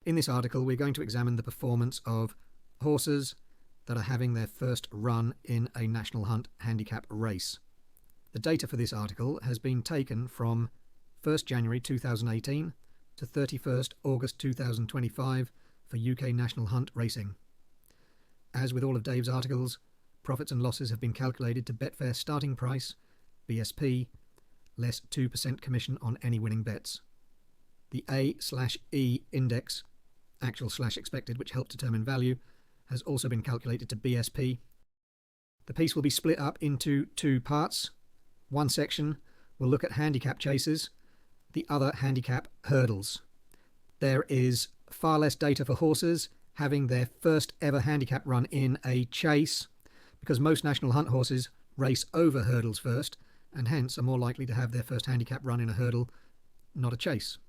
In this article, we're going to examine the performance of horses that are having their first run in a National Hunt handicap race. The data for this article has been taken from 1st January 2018 to 31st August 2025 for UK National Hunt racing. As with all of Dave's articles, profits and losses have been calculated to Betfair starting price, BSP, less 2% commission on any winning bets. The A/E index, actual/expected, which helped determine value, has also been calculated to BSP. The piece will be split up into two parts. One section will look at handicap chases, the other handicap hurdles. There is far less data for horses having their first ever handicap run in a chase, because most National Hunt horses race over hurdles first, and hence are more likely to have their first handicap run in a hurdle, not a chase.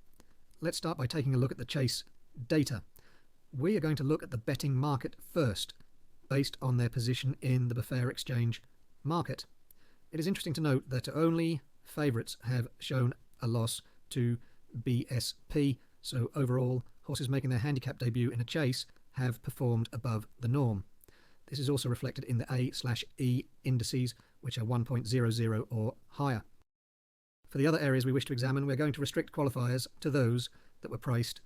Let's start by taking a look at the chase data. We are going to look at the betting market first, based on their position in the Betfair Exchange market. It is interesting to note that only favourites have shown a loss to BSP, so overall, horses making their handicap debut in a chase have performed above the norm. This is also reflected in the A/E indices, which are 1.00 or higher. For the other areas we wish to examine, we're going to restrict qualifiers to those that were priced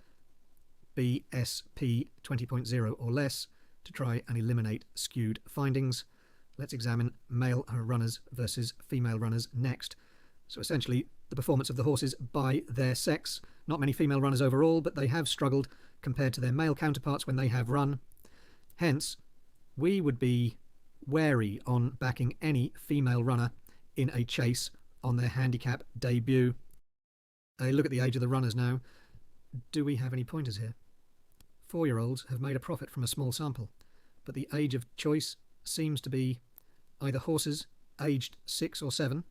BSP 20.0 or less to try and eliminate skewed findings. Let's examine male runners versus female runners next. So essentially, the performance of the horses by their sex. Not many female runners overall, but they have struggled compared to their male counterparts when they have run. Hence, we would be wary on backing any female runner in a chase on their handicap debut. Look at the age of the runners now. Do we have any pointers here? 4-year-olds have made a profit from a small sample, but the age of choice seems to be either horses aged 6 or 7.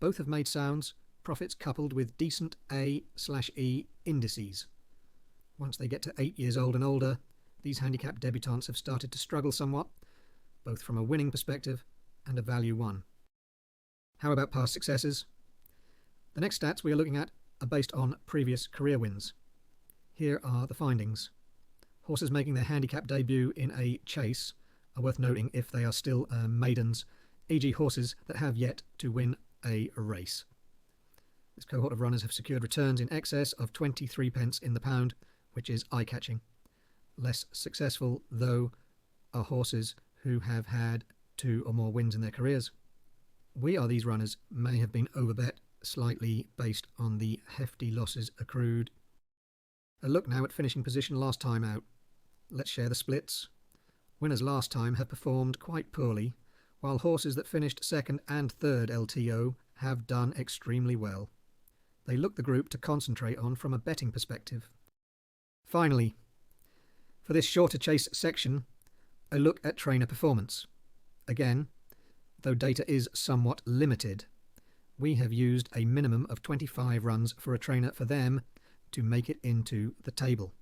Both have made sounds, profits coupled with decent A/E indices. Once they get to 8 years old and older, these handicap debutants have started to struggle somewhat, both from a winning perspective and a value one. How about past successes? The next stats we are looking at are based on previous career wins. Here are the findings. Horses making their handicap debut in a chase are worth noting if they are still maidens, e.g. horses that have yet to win a race. This cohort of runners have secured returns in excess of 23 pence in the pound, which is eye-catching. Less successful, though, are horses who have had 2 or more wins in their careers. These runners may have been overbet slightly based on the hefty losses accrued. A look now at finishing position last time out. Let's share the splits. Winners last time have performed quite poorly, while horses that finished 2nd and 3rd LTO have done extremely well. They look the group to concentrate on from a betting perspective. Finally, for this shorter chase section, a look at trainer performance. Again, though data is somewhat limited, we have used a minimum of 25 runs for a trainer for them to make it into the table.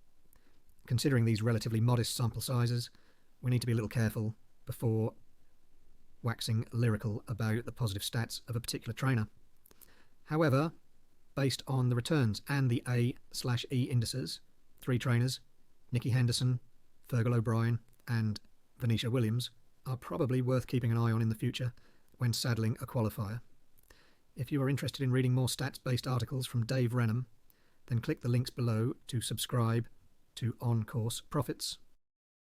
Considering these relatively modest sample sizes, we need to be a little careful before waxing lyrical about the positive stats of a particular trainer. However, based on the returns and the A/E indices, 3 trainers, Nicky Henderson, Fergal O'Brien and Venetia Williams, are probably worth keeping an eye on in the future when saddling a qualifier. If you are interested in reading more stats-based articles from Dave Renham, then click the links below to subscribe to On Course Profits.